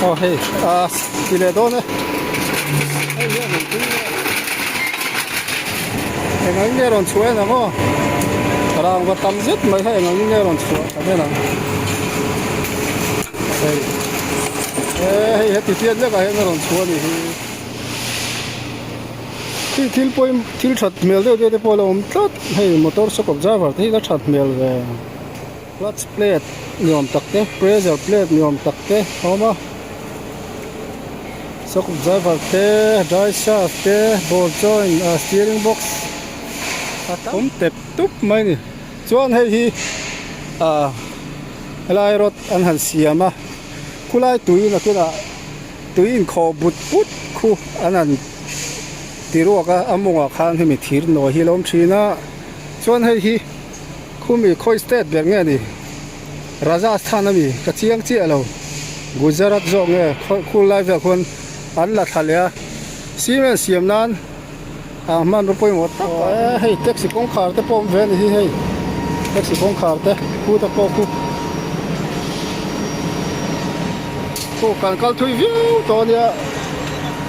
Oh hey, ile done. Hey, yeah, ngang nghe ron chuối nè mo. Rang và tắm giết mấy hay ngang nghe ron chuối, thế nào? Hey, hey, hết tiền nữa cái nghe ron chuối này. Thì thil chặt mèo đấy để bỏ lồng tất. Hey, motor sốc ốc driver thì đã chặt mèo về. Clutch plate niom takte, pressure plate niom takte, homa. Sốc ốc driver te, drive shaft te, ball joint, steering box. Tep tup mai ni. Chuan hei hi lai rot an han siama. Kulai tui na kina tuin kho but khu anan tiruaka amunga khan hemi thir no hi lom thina. Chuan hei hi khumi khoi state ber nge ni Rajasthan ami ka chiang chi alo Gujarat zo nge khul lai ve khon an la thalia simen siam nan man ro poi mo ta hei taxi kong khar te pom ve ni hei taxi kong khar te khu ta po khu ko kan kal thui view to nia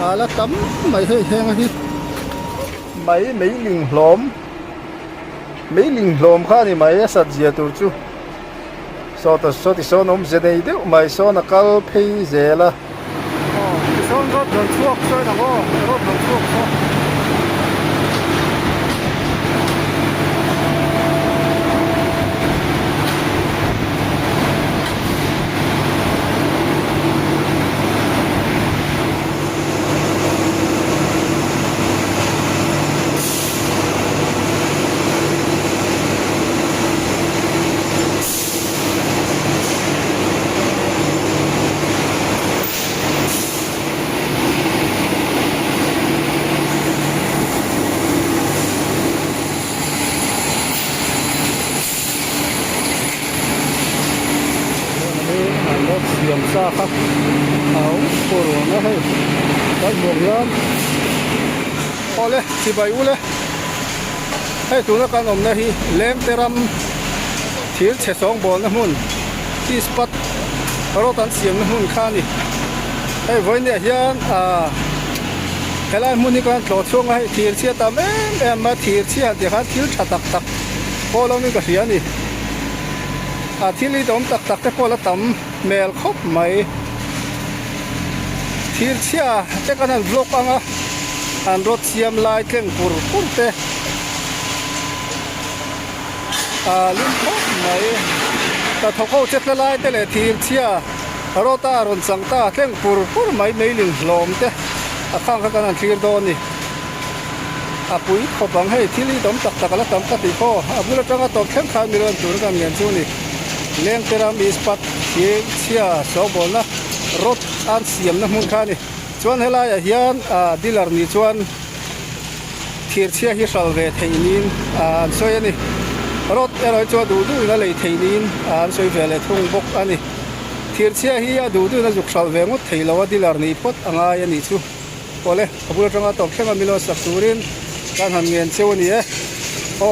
ala tam mai hei heng hi mai mấy linh lom kha ni mai sat zia tur chu so ti so nom ze dei de mai so na kal phei ze la so rot don chuak so na go rot don chuak so siam sa kha au poro na hai kai bong yam ole si bai ule hai tu na kan om na hi lem teram thil che song bol na mun ti spot ro tan siam na mun kha ni hai voi ne hian helai mun ni kan tlo chung hai thil chia tam em ma thil chia de kha thil thatak tak polo ni ka hian ni thili dom tak te pola tam mel khop mai thil chia te kan vlog anga an rot siam lai tleng pur te lim khop mai ta thoko chet lai te le thil chia rota ron changta tleng pur mai ling hlom te khang kha kan thlir don ni pui khopang hei thili dom tak la tam ka ti kho abula tanga to khem kha miron tur kan ngen chu ni leng teram ispat chia so bolna rot an siam na mun khani chuan helai hian dealer ni chuan thir chia hi salve theinin an soyani rot eroi chu du na lei theinin an soi vele thung bok ani thir chia hi du na juk salve ngot theilawa dealer ni pot anga yani chu ole abula tanga to khenga milo sakturin kan han ngen chewani e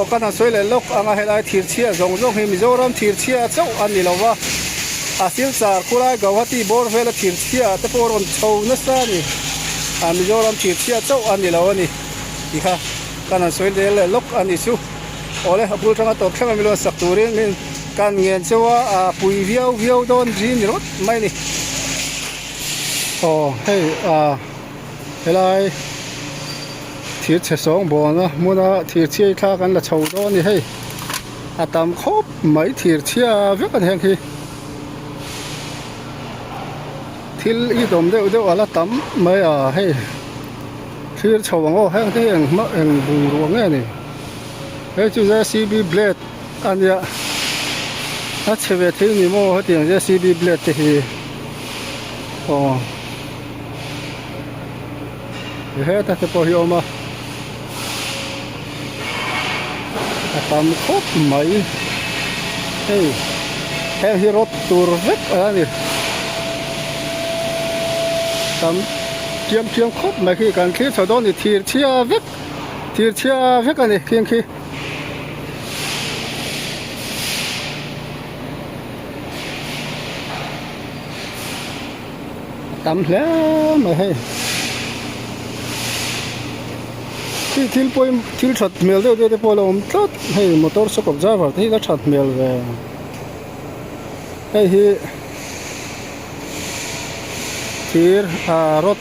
kan soi le lok anga helai thir chia zong hi mizoram thir chia chau ani lawa asil sar khulai gawati bor vela thir chia te poron chho na sa ni mizoram thir chia chau ani lawani ikha kan soi le lok ani chu ole abul tanga to khenga milo sakturin min kan ngen chewa pui viau don jin rot mai ni hey helai thir che song bo na muna thir chia kha kan la chho do ni hei atam khop mai thir chia ve kan heng hi thil I dom de ala tam mai hei thir chhawang o heng te ma eng bu ro nge ni hei chu CB blade ania cheve thil ni mo ha tiang CB blade te hi he ta te po hi oma tam khop mai hey hi rot tur vek ani tam tiam khop mai ki kan khi chodon ni thir chia vek ani king khi ตำแล้วไม่ให้ที่ทิลปอยทิลชัดเมลเดี๋ยวพอเราตัดให้มอเตอร์สกปรกจ้าว่าที่ก็ชัดเมลเลยให้ที่รถ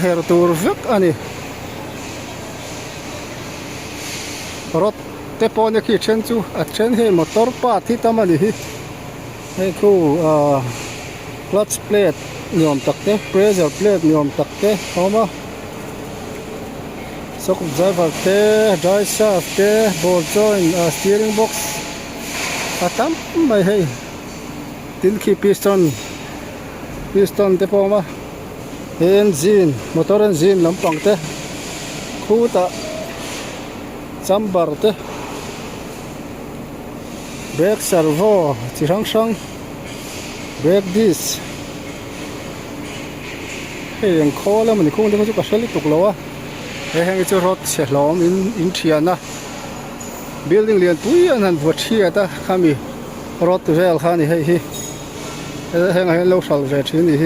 เฮอร์ตูร์ฟิกอันนี้รถเตปอนเนี่ยคิดเช่นจูเช่นให้มอเตอร์ปาที่ทำอันนี้ให้คู่clutch plate นิยมตักเตะ pressure plate นิยมตักเตะเข้ามาสกุลใจฟังเตะ drive shaft เตะ ball joint steering box ตั้มไม่ให้ตินคี piston เตะพอมา engine motor engine ลำปังเตะคู่ตะจัมเบอร์เตะ brake servo ที่ช่าง brake disc ยังคอแล้วมันคงจะก็เฉลี่ยตกแล้วเฮ้ยจะรถเสียหลอมอินเทียนะ building เรียนปุ้ยนั่นวัดเชียตะข้ามีรถเวลข้านี่เฮ้ยเราสั่งเวทีนี่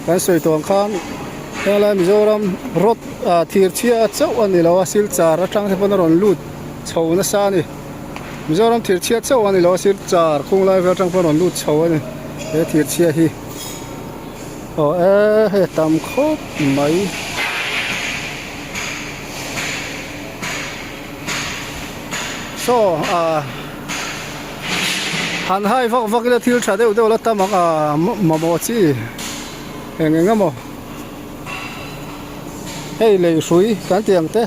การสวยตัวข้างเรามีโจรรถทีเชียเจ้าวันนี้เราสิลจาร์จังที่พนรอนลูดชาวนัสานี่มีโจรทีเชียเจ้าวันนี้เราสิลจาร์คงไล่เวลจังพนรอนลูดชาวนี่ทีเชียฮีตามครบไหมหันให้ฟักเลยทิลชาเดี๋ยวแล้วตามมาโมจีเห็นงั้นมั้งเลยสุยกันเตียงเต้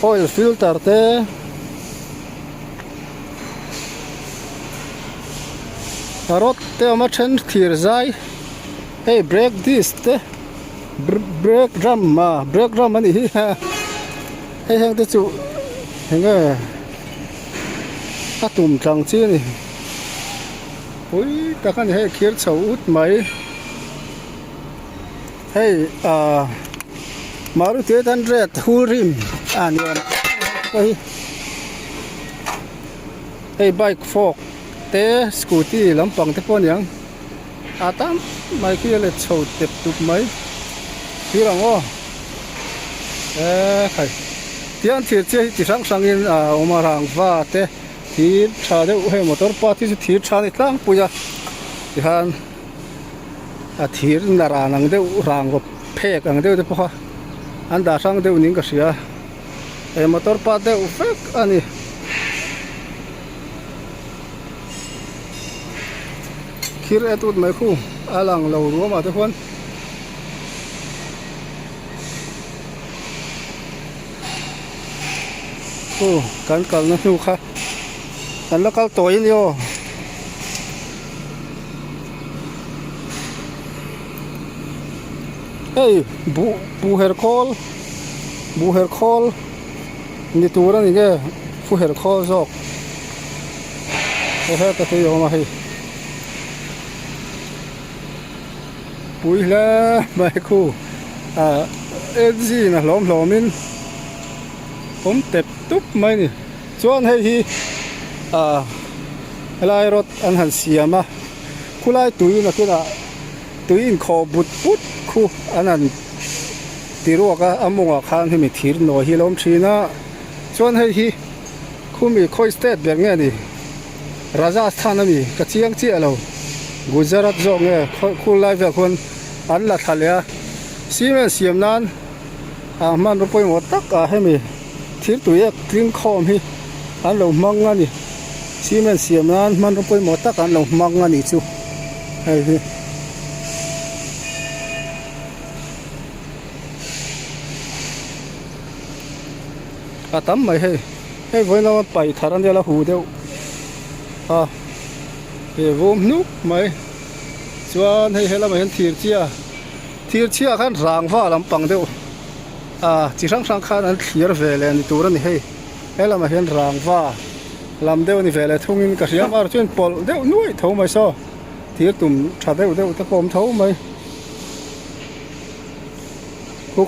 oil filter เต้รถเต้มาเช่นทีร์ใจbrake disc เต้ brake drum มันนี่เห็นแต่จู่เห็นไงถ้าตุ่มจังจีนี่โอ้ยแต่กันให้เขียนเสาอุดไหมมารุติทันเรดฮูริมนี่ไบค์ฟอกเตะสกูตี้ลำปังเตะปนยังตามไม่คิดเลยโชว์เต็บตุบไหมที่หลังใครที่อันที่ที่สั่งอินมาหลังว่าเตะที่ชาเดวให้มอเตอร์ปาที่ที่ชาในตั้งปุยที่ฮันที่นารานังเดวรังก็เพกอังเดวเดพออันดาสั่งเดวนิ่งก็เสียมอเตอร์ปาเดวเฟกอันนี้คิดไอ้ตุดไม่คู่อาลังเรารู้มาทุกคนกันนั่นดูค่ะกันแล้วก็ตัวนี้โย่บูเฮอร์คอลนี่ตัวนั้นนี่แกบูเฮอร์คอลจอกก็ที่ยอมมาให้ปุยแล้วไม่คู่จีนะล้อมมินผมเต็บตุ๊บไม่นี่ส่วนให้ลายรถอันหันเสียมาคู่ลายตุยนะคือตุยอินคอบุดปุ๊ดคู่อันนั้นตีรัวก็อมงอข้างที่มีทีร์หน่อยที่ล้มชีนะส่วนให้คู่มีคอยสเตทแบบนี้ดิราชสถานมีกระเจียงเจี๋ยเรากุจราตจงเนี่ยคู่ลายแบบคนอันละทะเลซีเมนเสียมนั้นมันรู้ไปหมดตักให้มีทีร์ตัวเอกทิ้งคอมีอันเรามังงานี่ซีเมนเสียมนั้นมันรู้ไปหมดตักอันเรามังงานี่จูตั้มไม่ให้ไว้เราไปทารันเดียละหูเดียววงนุกไม่ส่วนให้เราไม่เห็นทีร์เชียขันรางฟ้าลำปังเดียวจีช่างข้านั้นเขียนเวลนี่ตัวนี้ให้เราไม่เห็นรางฟ้าลำเดียวนี่เวลทุ่งอินกระเสียงมาจนปอลเดียวนุ้ยเท่าไม่ซ้อทีร์ตุ่มชาเดียวตะปอมเท่าไม่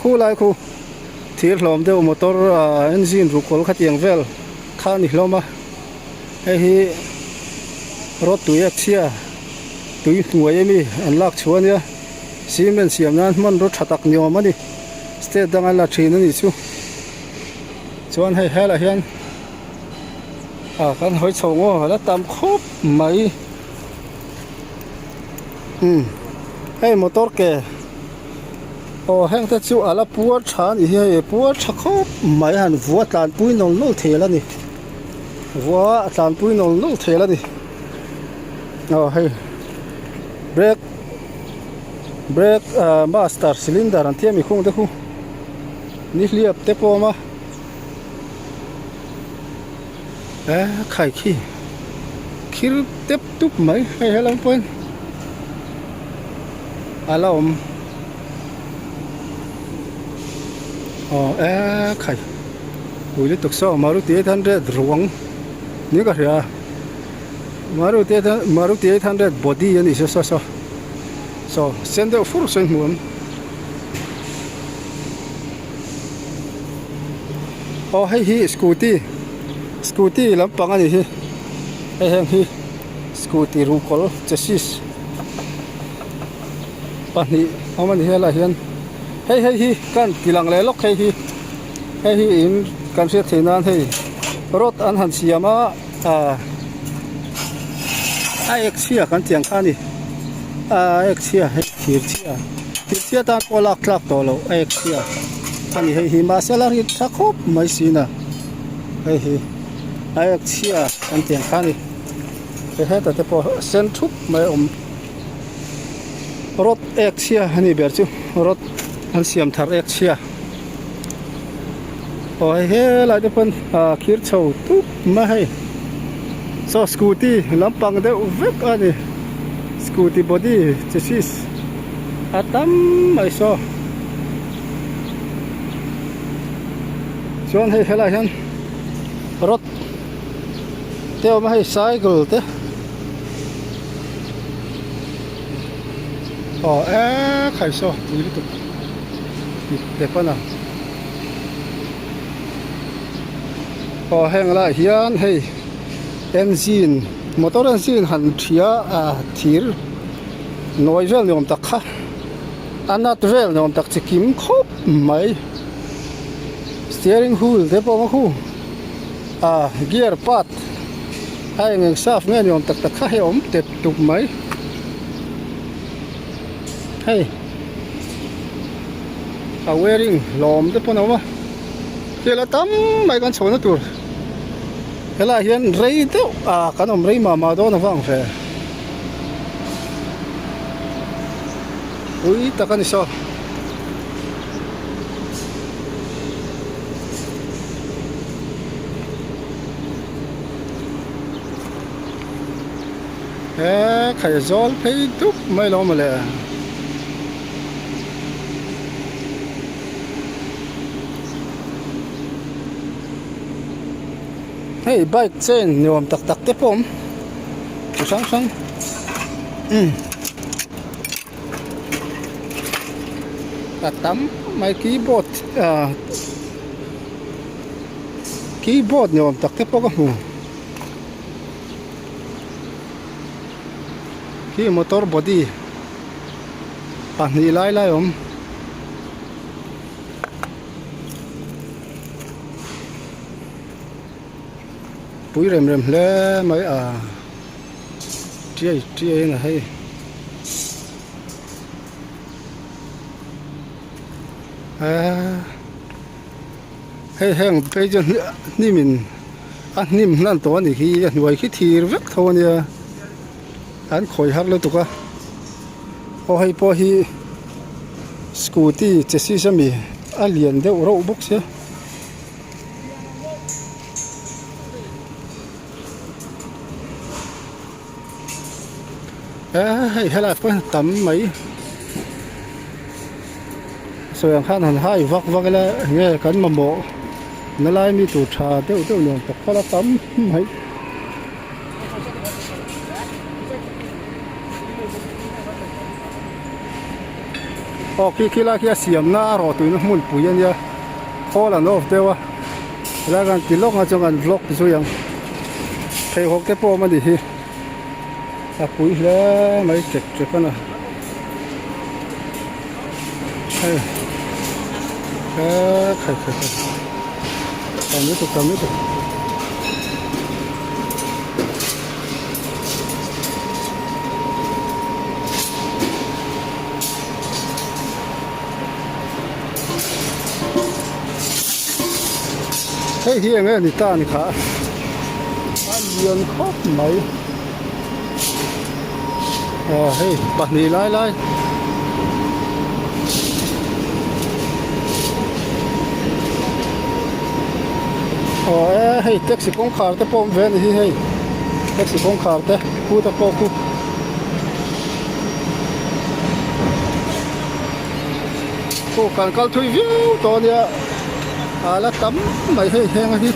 คู่ไรคู่ทีร์ลมเดียวมอเตอร์เอนจินรูกอลขัดยังเวลข้านี่ลมให้รถตัวเชีย ตุยหน่วยมีอันลักชวนเนี่ยซีเมนต์เสียมนั้นมันรถตักเหนียวมันนี่สเตทดังอันละทีนั่นนี่ชูชวนให้ละเฮียนกันหอยชงว่าแล้วตามครบไหมให้มอเตอร์แกโอ้แห้งแต่จู่อะไรปวดชานอีเหี้ยปวดชักครบไหมหันวัวตานปุ้ยนนเทแล้วนี่วัวตานปุ้ยนนเทแล้วนี่ให้เบรกมาสเตอร์ซิลินดาร์อันที่มีคงเด็กนี่เรียบเตปอมาไข่ขี้เต็บตุ๊บไหมให้เราเพิ่นอะไรไข่อุ้ยตุกซ้อมารุตีทันเด็ดรวงนี่ก็เหี้ยมารุตีทันเด็ดบอดี้ยันนี่ซ้อเส้นเดียวฟูร์เส้นหมุนให้ฮีสกูตี้ลำปังอันนี้ฮีให้แห่งฮีสกูตี้รูคอลเจสซิสปันนี้เอามันเฮียละเฮียนให้ฮีกันกิลังเลยล็อกให้ฮีอินกันเสียทีนั้นให้รถอันหันเสียมาไอเอ็กเชียกันเตียงข้านี่เอ็กเชียให้ทีเชียตามโคลักตัวเราเอ็กเชียอันนี้ให้มาเซลาริทักครบไม่สินะให้ไอเอ็กเชียกันเตียงข้านี่ให้แต่พอเส้นทุกไม่รถเอ็กเชียนี่เบียร์จูรถอันเสียมทาร์เอ็กเชียหลายคนคิดเช่าทุกไม่ให้สกูตี้ลำปังเดียวเวกอันนี้สกูตี้บอดี้เจสซิสตั้มไม่ชวนให้หลายคนรถเที่ยวไม่ให้ไซเคิลเต้ไข่อุ้ยตุ๊กเด็กปะนะแห้งละเฮียนให้เอนจินมอเตอร์เอนจินหันเทียทีร์นอยเวลเนี่ยมันตักค่ะอันนั้นเวลเนี่ยมันตักจะกิมครบไหมสเตียริงฮูลเดี๋ยวพอมาคู่เกียร์ปัดให้เงินซาฟเงี้ยเนี่ยมันตักค่ะให้อมเต็ดตุกไหมให้เวริงลมเดี๋ยวพอนะวะเดี๋ยวละตั้มไม่กันโซนตัวเวลาเห็นไรเดียวกันอมไรมาโดนฟังเฟ้อุ้ยตะกันนี่ซ้อใครจอลไปทุกไม่ล้มเลยให้ไบค์เส้นเนี่ยผมตักเต็มผมช่างตัดตั้มไม่คีย์บอร์ดเนี่ยผมตักเต็มผมก็หูคีย์มอเตอร์บอดี้ปันนี่ไล่ผมปุ้ยเริ่มเลยไม่เจี๊ยนะให้แห้งไปจนนี่มันอันนี้มันนั่นตัวนี่ขี้หน่วยขี้ทีร์เวกเท่านี้อันคอยหักเลยตุกะให้พอฮีสกูตี้เจสซี่สมีอันเลียนเดี๋ยวเราบุกเสียให้หลายคนตั้มไหมส่วนข้างหันให้วักแล้วเงี้ยกันมาโมนั่นไล่มีตัวชาเดี๋ยวเนี่ยตกพละตั้มไหมขี้ละขี้เสียมหน้ารอตัวนู้นมุ่นปุ๋ยเนี่ยพอละโน้ตเดี๋ยวแล้วกันติดล็อกมาจนกันล็อกตัวยังเทหกเทปโปมันดีที sa pui le mai tek tek kana hai khai kami tu hey hi nge ni ta ni kha an yen khop mai hey ba ni lai hey taxi kong khar te pom ven hi hey taxi kong khar te ku ta ko ku ko kan kal thui view to nia ala tam mai hey heng hi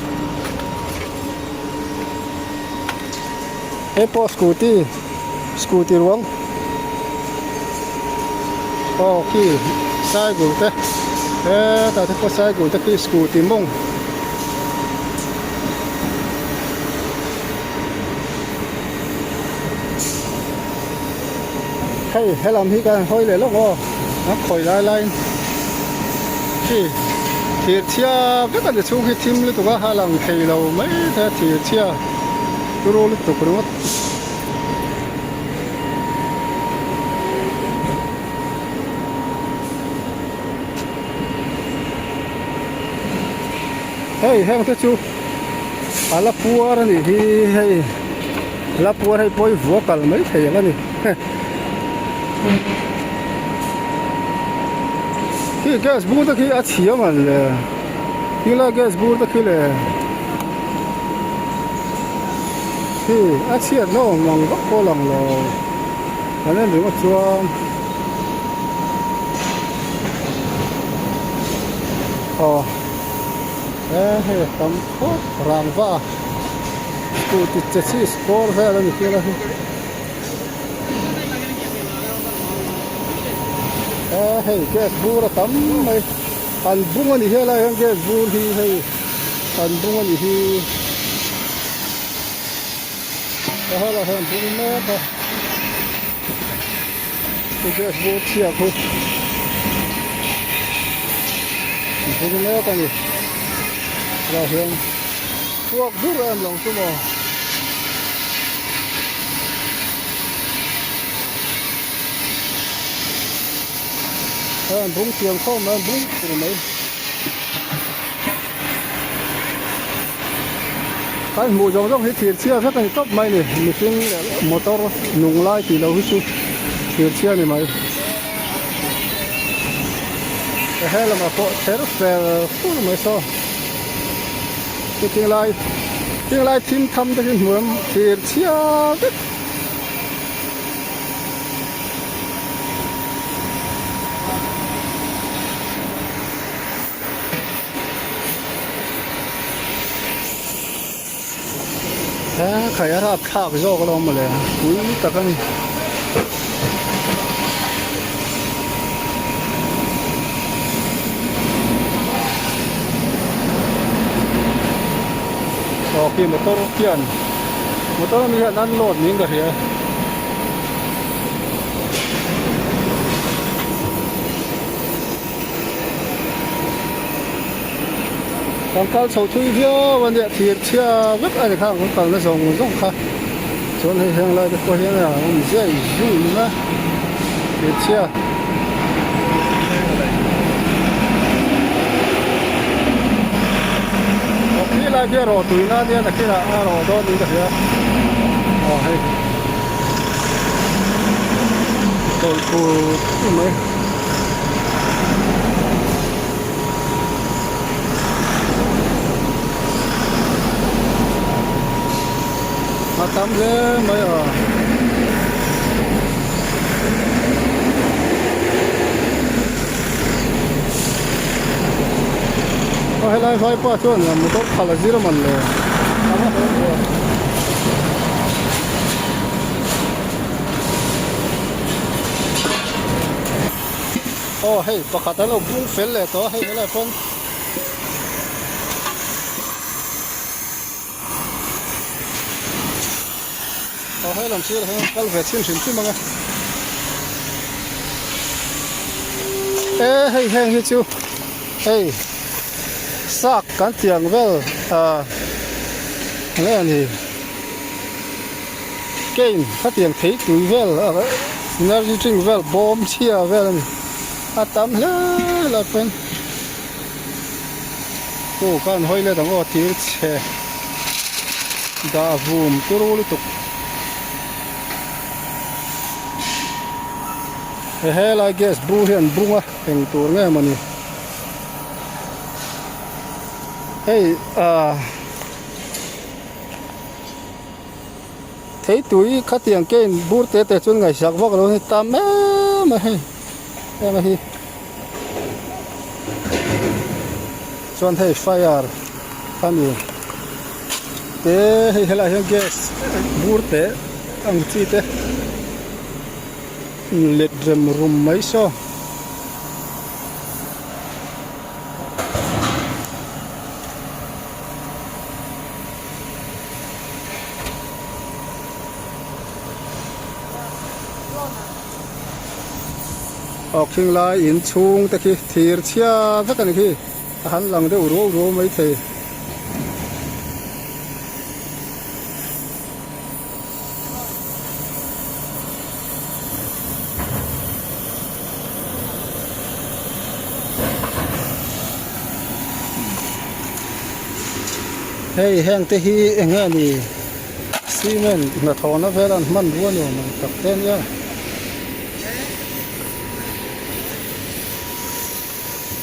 hey po scooty ruang ki sai gu te ta te ko sai gu te ki scooty mong hay làm hi kan hoi le lo go na khoi lai ki thiệt chia cái cái chung cái team lên tụi cái hai lần thầy lâu mấy thế thiệt chia tôi rồi tụi cái đó hey thế chú ala pua ra này thì hey ala pua hay bôi vua cả mấy thầy là này cái gas bút đó cái achia mà là cái là gas bút đó cái là cái achia nó mong góc cô lòng rồi anh em đừng có chua hay tấm phốt ràng va tụi chết xí store hay là gì kia là hey gas bura tam mai an bunga ni hela yang gas bur hi hey an bunga ni hi hala han bunga ta gas bur chia ko bunga ta ni ra hian puak bur am long tu mo bung tiền không mà bung của mấy cái mùa gió rất hết thiệt chia rất là top may này mình xin motor nung lai thì lâu hết chú thiệt chia này mày hay là mà có thế về phút mới so cái tiếng lai team thăm cái mùa thiệt chia rất khai ra khá cái gió cái đó mà là quý tất cả này khi motor mình hiện đang lột những cái gì còn cao sầu chui phía vấn đề thiệt chia rất là khác cũng cần cái dòng rộng khác cho nên hiện lại có hiện là mình sẽ dùng mà thiệt chia khi lại kia rồi tụi nó đi là khi là rồi đó đi được hay tôi mấy mà tắm dễ mấy hay là phải qua chỗ này một tốt khá là dễ màเลยhay bắt cả nó bung phèn lại đó hay là phân เอาให้ลำเชียร์ให้กัลเวชินชิมชิมมั้งเฮ้ยแห้งฮิจูเฮ้ยซักกันเตียงเวลอะไรนี่เก่งขัดเตียงที่ตุยเวลenergy drinkเวลบอมเชียเวลนี่ตามเลยละเป็นโอ้กันห้อยเลยตั้งว่าที่เชดาวูมตัวรู้ลิตุกเฮ้ยไลเกสบูเห็นบุ้งอ่ะเห็นตัวง่ายมันนี่เฮ้ยที่ตุยขัดเตียงเก่งบูร์เตะจนไงสักวักเราเนี่ยตามมาให้มาให้ส่วนให้ไฟร์ทำอยู่เต้ให้เฮล่าเฮงเกสบูร์เตะอังจีเตะเล็ดเรมรุมไม่ชอบออกชิงลายอินชุงตะกี้ทีร์เชียสักกันกี้หันหลังเดี๋ยวรู้ไม่เทเฮ้ยแห้งเตฮีเองนี่ซีเมนต์มาทอนะเวลามันรัวเนี่ยมันตักเต้นเยอะ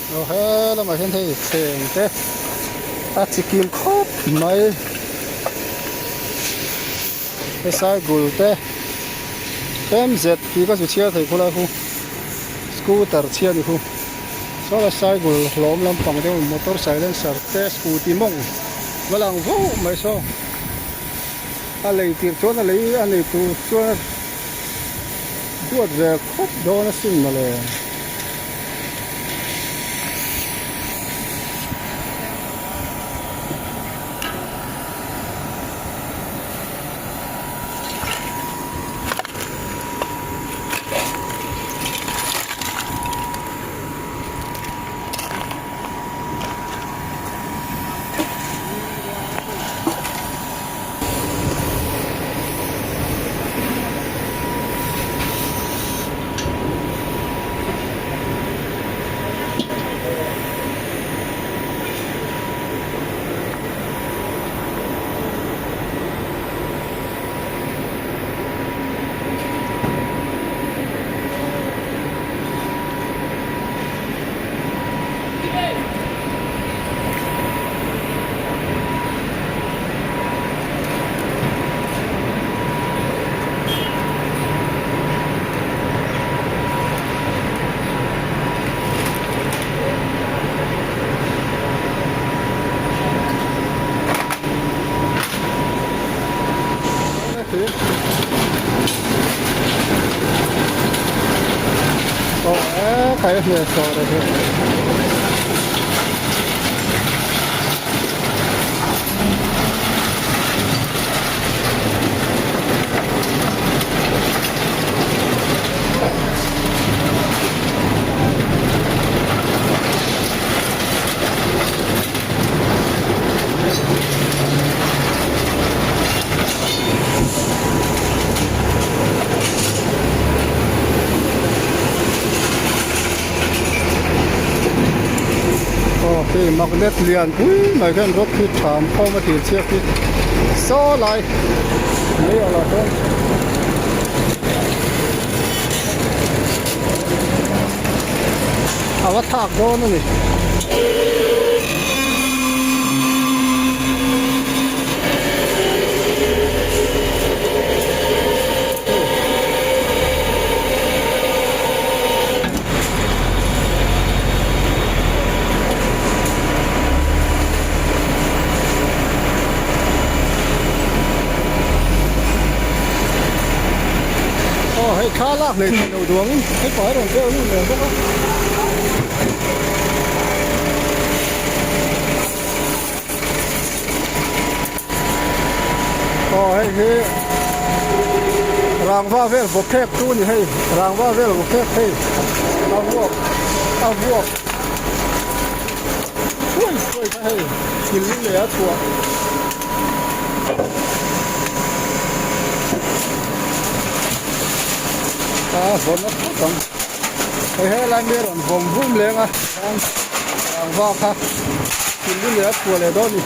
โอ้เฮ้ยแล้วมาเห็นที่เสียงเต้อาจจะกินครบไหมไปใส่กุลเต้MZพี่ก็จะเชียร์ที่คนละคู่สกูตเตอร์เชียร์ที่คู่ส่วนใส่กุลล้มลำปังเดียวมอเตอร์ไซค์เล่นสร์เต้สกูตี้มงเวลาวู้ไม่ชอบอะไรที่ชวนอะไรอันนี้ตัวชวนตัวเด็กครบโดนสิ่งมาเลยใครเหนื่อยโซ่เลย ที่มักเล็ดเลียนไม่กันรถที่ถามเข้ามาถึงเชียร์ที่โซ่ไหลนี่อะไรกันเอาว่าถากโดนนี่ให้ข้าลากเลยหนูดวงให้ปล่อยดวงเจ้านี่เลยพวกก็ให้คือ รางว่าเวลบ่แพกตู้นี่ให้รางว่าเวลบ่แพกให้เอาพวกโอ้ยให้กินเหลือถั่วฝนก็ต้องให้ลายเมรอนผมพุ่มเลยนะรางว่าค่ะกินเหลือถั่วเลยโดนนี่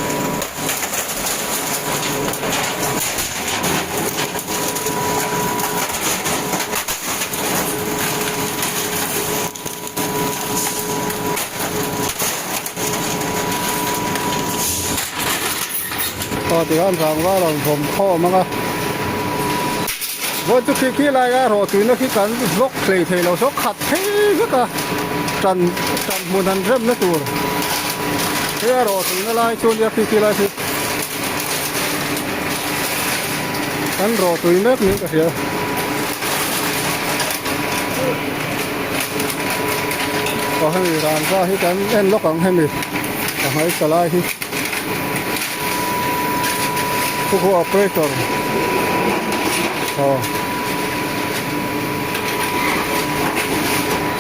พอที่การทางว่าเราผมพ่อมั้งอ่ะวันทุกที่ไรก็รอตื่นแล้วที่กันลกเคลย์เทเราชกขัดเท่ก็กะจันมูนันเริ่มนะตัวเฮ้ยรอตื่นอะไรชวนยาที่ไรที่กันรอตื่นเล็กนิดก็เสียก็ให้ร้านก็ให้กันเล่นล็อกของให้มีก็ให้สลายที่พวกออเปอเรเตอร์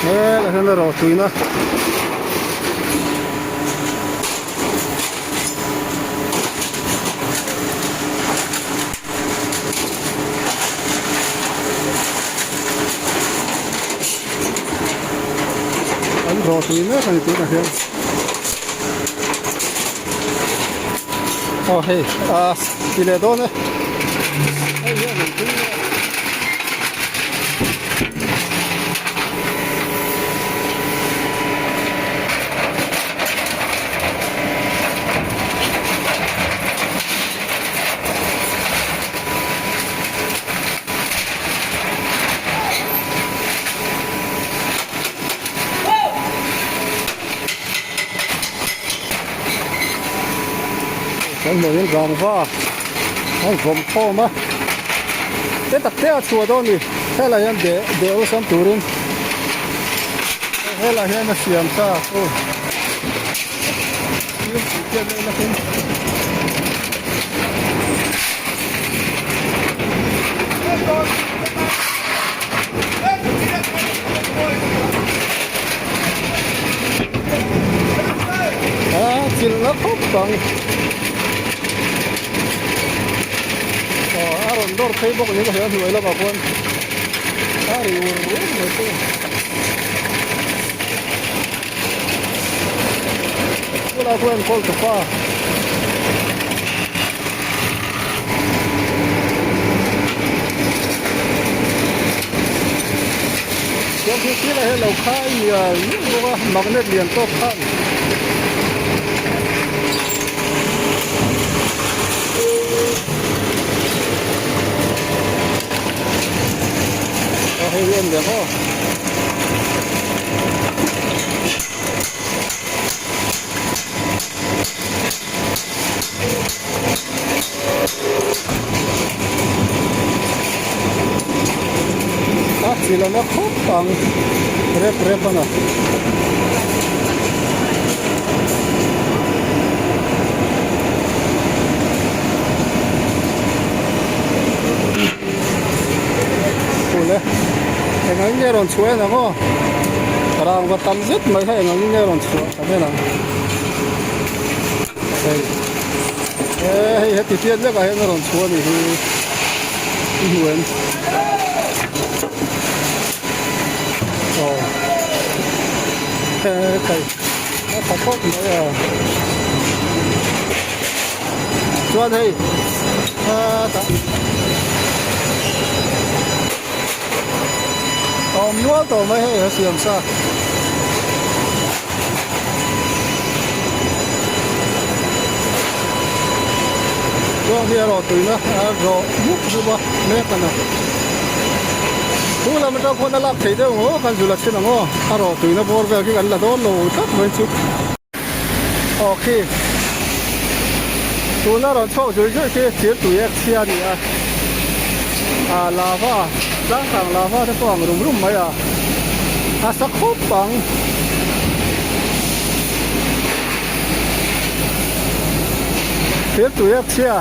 แล้วเรารอตุยนะอันรอตุยนะกันตุยนะเฮ้ยเฮ้ยกิเลโดนเนี่ยเฮ้ยเนี่ยตุยฉันเหมือนรองว่าให้ผมพ่อมาแต่ตักเตี้ยชัวร์ตอนนี้แค่ไรยันเดี๋ยวสัมตูรินแค่ไรยันมาเสียมซาโอ้ยเกี่ยวเลยนะคุณจิลลับปุ๊บบังอารอนดอร์เคยบอกนี่ก็เห็นด้วยแล้วกับคนอาริวร์เลยไม่ตัวเวลาคนคอลต์ฟ้ายังที่เราเห็นเราขายนี่ว่ามักเน็ตเลียนโต๊ะข้างให้เล่นเดี๋ยวพ่อสิแล้วนะครบฟังเร็บๆนะงั้นเนี่ยเราช่วยนะพ่อเราก็ทำจิตไม่ใช่งั้นเนี่ยเราช่วยทำไมล่ะเฮ้ยที่เทียนเนี่ยก็ให้เราช่วยนี่เหมือนโอ้ใครขอโทษนะช่วยให้มัวต่อไม่ให้เสียมซะก็เดี๋ยวรอตื่นนะรอมุกดูว่าแม่กันนะดูแล้วมันจะคนละทีเดียวโอ้กันจุลชินะโอ้รอตื่นนะบอร์เวลที่กันละโดนโหลทักเหมือนชุดโอเคดูน่าเราชอบจุดๆที่เสียตัวเอกเสียดีลาวาร่างกายลาวาที่กว้างรุ่มไหมสักคบปังเสียตัวเอกเสีย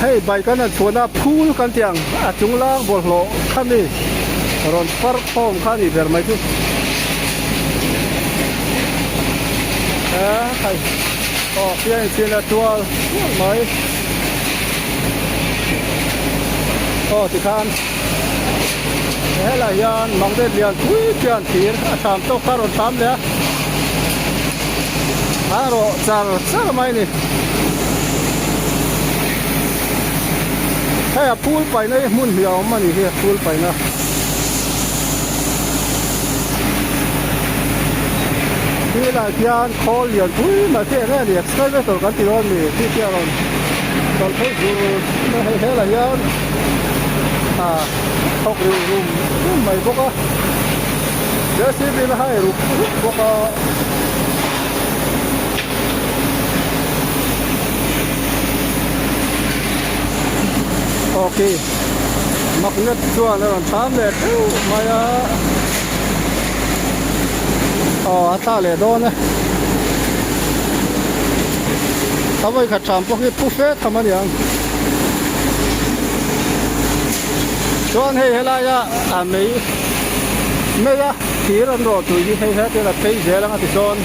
ให้ใบกันชวนพูลกันเตียงจุงล่างบอลโลคันนี้รอนฟาร์ฟอมคันนี้เบอร์ไม่ถูกใครเพียงเสียละตัวไม่ที่คันหลายยันมองได้เรียนคุยเพียงทีสามโต๊ะคารอนสามเลยโรจาร์สามไม่นี่ให้พูดไปนะมุ่นเหี่ยวมันนี่ที่พูดไปนะที่หลายยานคอเลียนคุยมาเที่ยวเนี่ยเด็กใช้ได้ต่อกันที่ร้อนนี่ที่เที่ยวเราตอนเขาดูไม่ให้หลายยานตกรูมไม่พวกก็เดี๋ยวสิไม่ให้รูพวกก็โอเคมักเน็ตตัวนั้นทำเลยมาตาเลยโดนนะทำไมขัดฉ่ำพวกนี้ผู้เฟสทำมันอย่างส่วนให้อะไรไม่ที่รันรอตัวยี่ให้ที่เราเพย์เจแล้วก็ที่ส่วน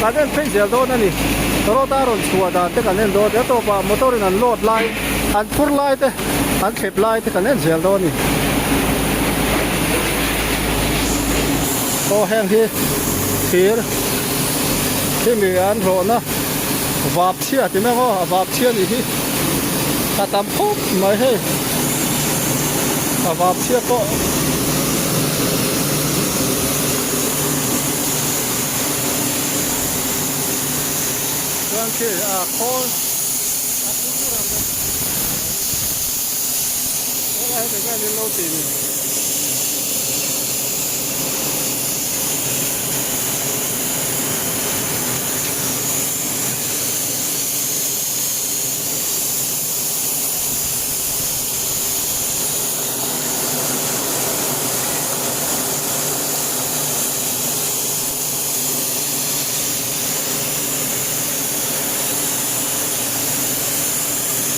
การเล่นเพย์เจโดนนั่นนี่รถตารถชัวร์แต่การเล่นโดนเดี๋ยวตัวป่ามอเตอร์นั้นโหลดไลน์อันพูดไลน์แต่อันเข็บไลน์แต่การเล่นเจโดนนี่ก็แห้งที่มีอันโหลดนะวาบเชี่ยที่แม่ก็วาบเชี่ยนี่ที่ถ้าตามปุ๊บไม่ให้วาบเชี่ยก็โอเคคอนอะไรแต่ก็เรียนโลตีนี่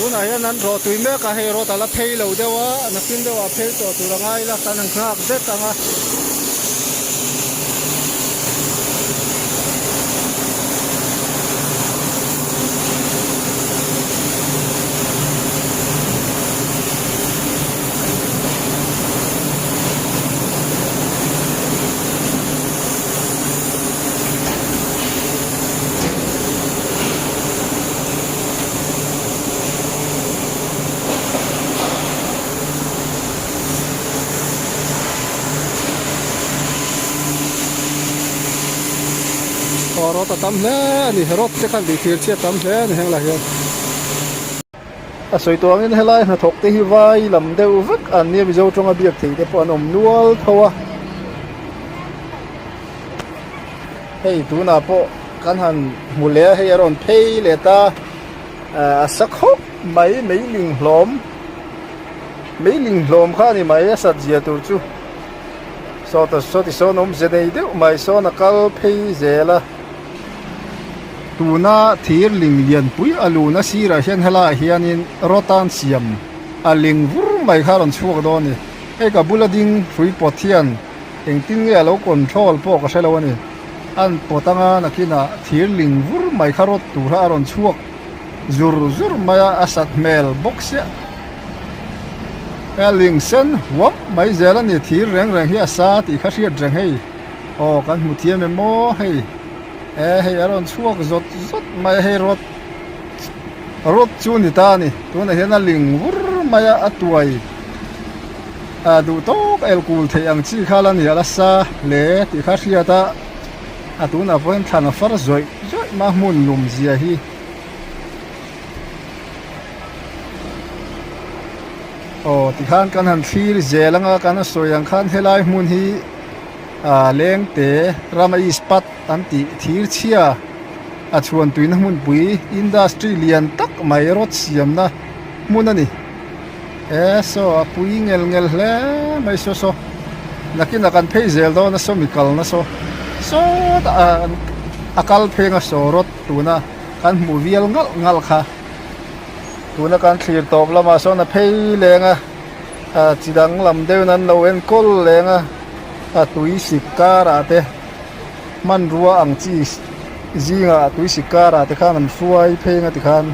ตัวไหนนั้นรอตัวเมื่อก็ให้รอแต่ละเพย์เราเดี๋ยวว่านักบินเดี๋ยวว่าเพย์ตัวละไงละกันนั่งข้างเด็ดต่างรถตั้มเล่นี่รถจะกันดีที่เชี่ยตั้มเล่นี่แห่งไรกันสวยตัวนี้ให้ไรนะถกที่ไว้ลำเดียววักอันนี้วิจารณ์ตรงอเบียกที่เดี๋ยวปนมนัวทัวเฮ้ยตัวน่ะพอกันหันมูเล่ให้รอนเพย์เลต้าสักฮกไม่ลิงหลอมข้านี่ไม่สัตย์เจียตัวจูสอดสอนมเจนี่เดียวไม่สอนกัลเพย์เจล่ะตัวน่ะที่ลิงเลียนปุยอลูน่ะสีระเห็นเฮล่าเฮียนินรถตันเสียมลิงวุ้รไม่ข้ารันชัวกโดนนี่กับบุลดิงฟุยปอเทียนเองติ้งเงี้ยเราคอนโทรลพวกก็ใช่แล้วนี่อันปอตังานักน่ะที่ลิงวุ้รไม่ข้ารถตัวข้ารันชัวกจุรไม่อาสัตเมลบ็อกเสียลิงเซนวับไม่เจริญนี่ที่แรงเฮียซาที่ข้าเสียแรงให้กันมุทีเมโมให้ให้อารมณ์ชั่วก็จดไม่ให้รถจูนิตานี่ตัวนั้นเห็นลิงวุ้รไม่อัตวยดูโต๊ะเอลกูลที่ยังชี้ข้าลันยาลาซาเล่ที่ข้าเสียตาตัวนั้นพอเห็นท่านฟาร์จอยมามุนลุมเสียฮีที่ข้านกันหันฟีร์เจลังกันสวยยังข้านเฮลัยมุนฮีเลี้ยงเตะรามาอิสปัตอันติทีร์เชียชวนตุยนักมุนปุยอินดัสทรีเลียนตักไม่รถเสียมนะมุนนั่นนี่ปุยเงลแล้วไม่โซนักกันเพย์เจลโดนะมิคัลนะอักลเพย์นะรถตัวนะกันมูวิลงัลค่ะ tu na kan thlir top lama so na phei lenga chidang lam deu nan lo en kol lenga tui sikara te man ruwa ang chi zinga tui sikara te khan an fuai phenga ti khan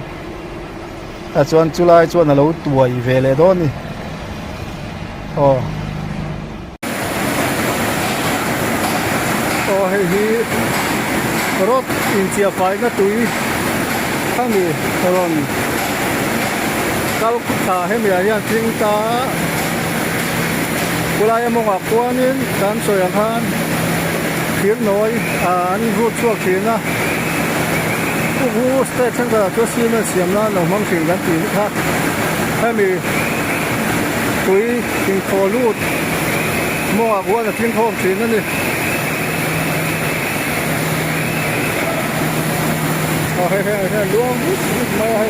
chuan chulai chuan alo tuai vele do ni hei hi rot in chia fai na tui khami ron kal kha he mi ya ting ta kulai among akwanin kan soyang khan khir noi an ru chua khina hu station ka to sina siamna no mang thing kan tin kha hemi tui ting kholut mo akwa ting khom thin na ni hey luang mai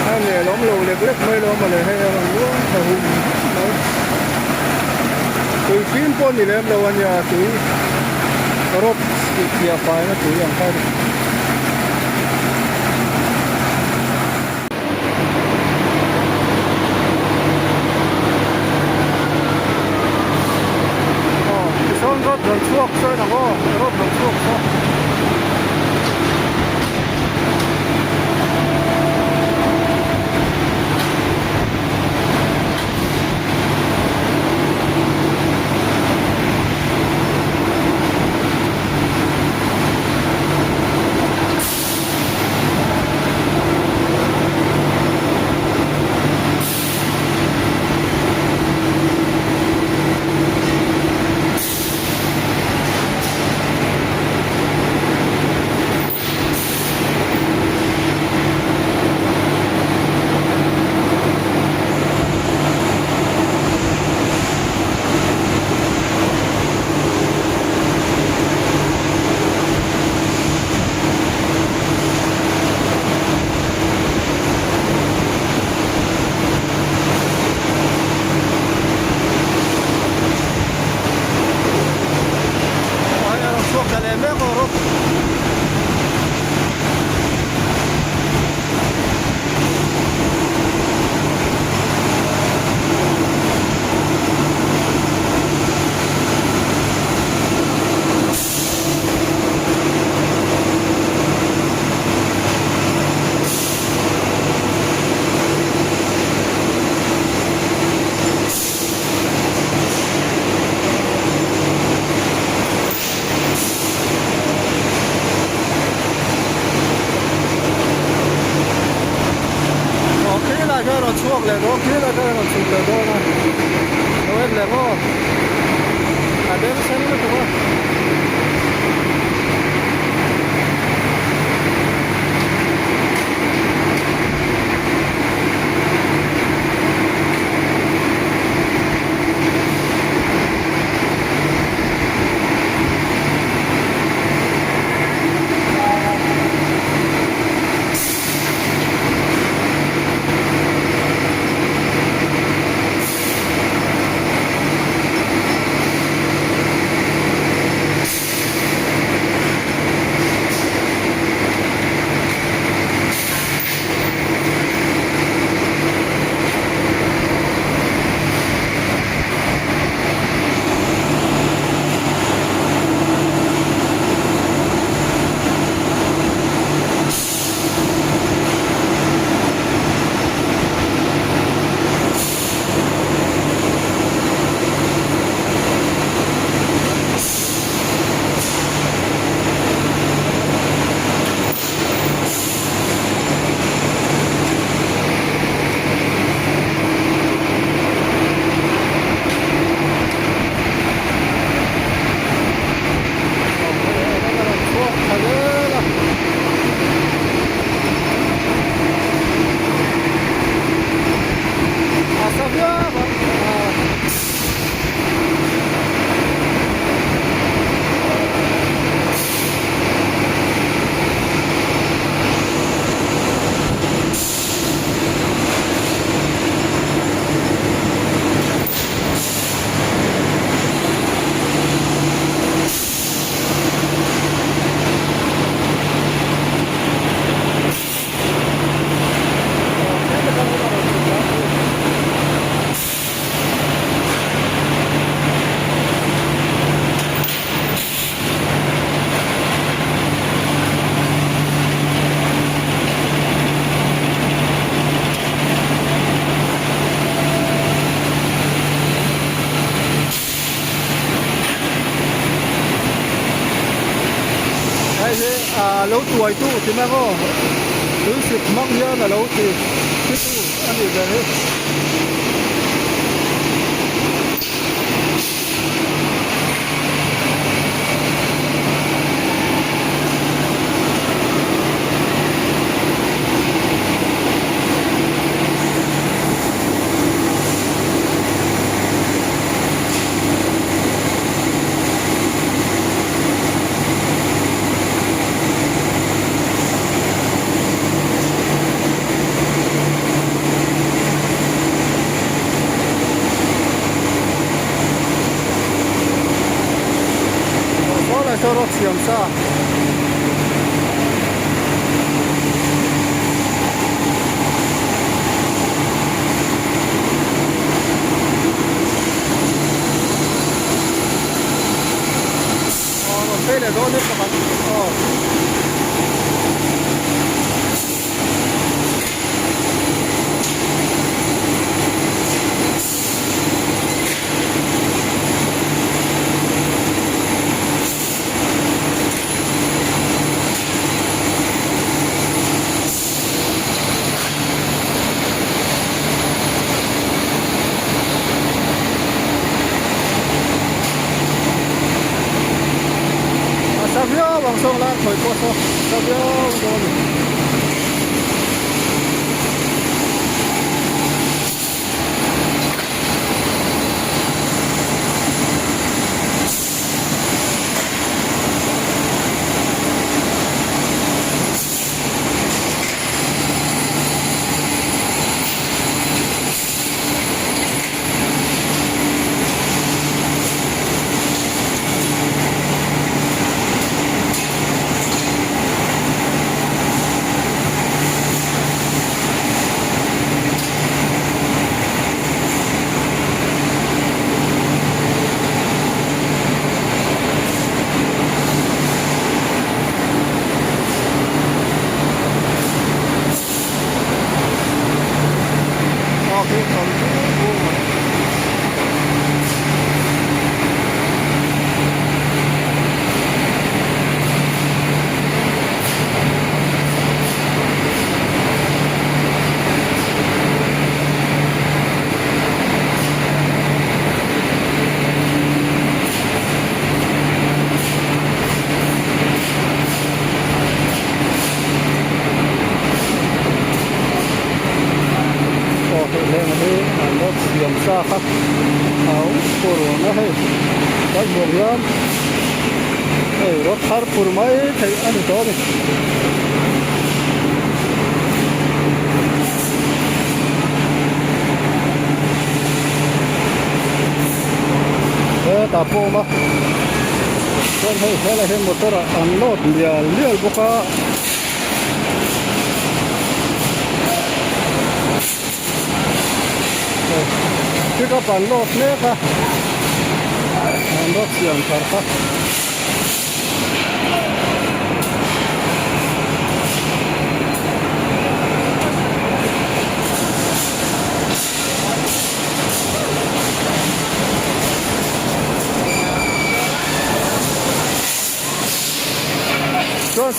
hai này lóm lù lệch mấy đó mà lại hay là lúa thầu hùng từ phim con thì em đâu anh nhà túi rốt kia phải nó túi làm sao cái son rốt đường chuộc chơi nào có rốt đường chuộc sao ai lâu tuổi tu thì mà có thứ sự mong nhớ là lâu thì cái tu anh được rồi hết cho nó xiêm xa nó phê để đó hết các bạn Sabio bang song la khoi ko so sabio don điểm xa khắc áo cổ nó hay cái buồng lắm hay rót thar pur mai thấy anh đó đi ta po mà con hay là thêm motor ăn lót liều boka cái các bạn lót nè cả lót xiềng cả cả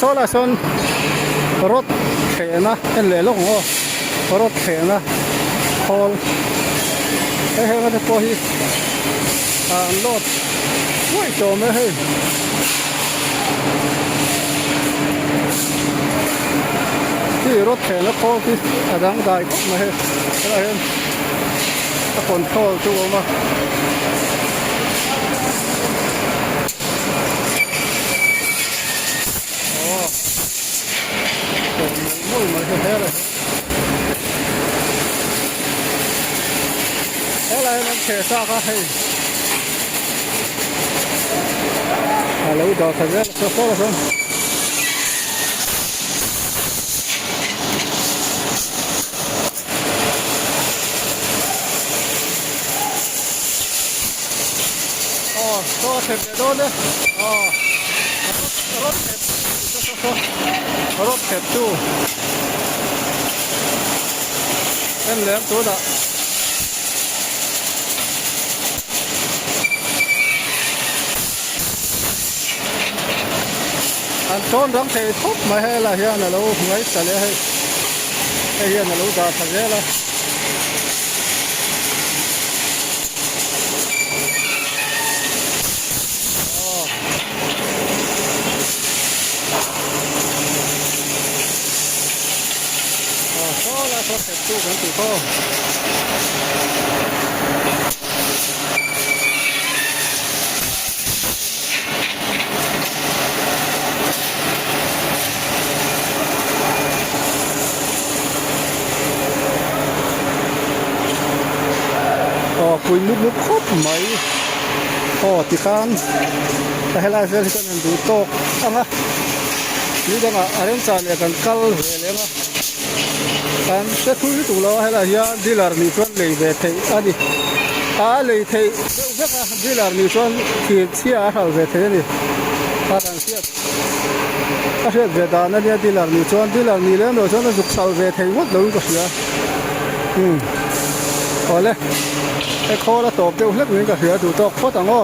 số là son rốt khẽ na en lệ lúc ngô rốt khẽ na hol cái hay cái coi lót quay trộm ấy hayที่รถแข่งแล้วพอที่ดังได้ก็มาให้อะไรเห็นถ้าคนเข้าตัวมาmuy mal que era holaมันเขซ่าก็ให้ฮัลโหลดอกกันแล้วก็พอแล้วก็เสร็จแล้วเนี่ยรถเสร็จรถเสร็จตู้เป็นเหลืองตัวละ an ton rang thei thop mai he la hian alo ngai tale he hian alo da thazela la so se tu kan tu ko kui muk khop mai ti khan ta hela se kan du tok anga ni danga aren chan le kan kal velenga kan se thu tu lo hela ya dealer ni chuan lei ve thei ani a lei thei veka dealer ni chuan ki chia hal ve thei ni ta kan sia a se ve da na dia dealer ni dealer ni le no chuan juk sal ve thei mot lo ko sia ole e kho la top te ulek ni ka sia tu tok kho tang o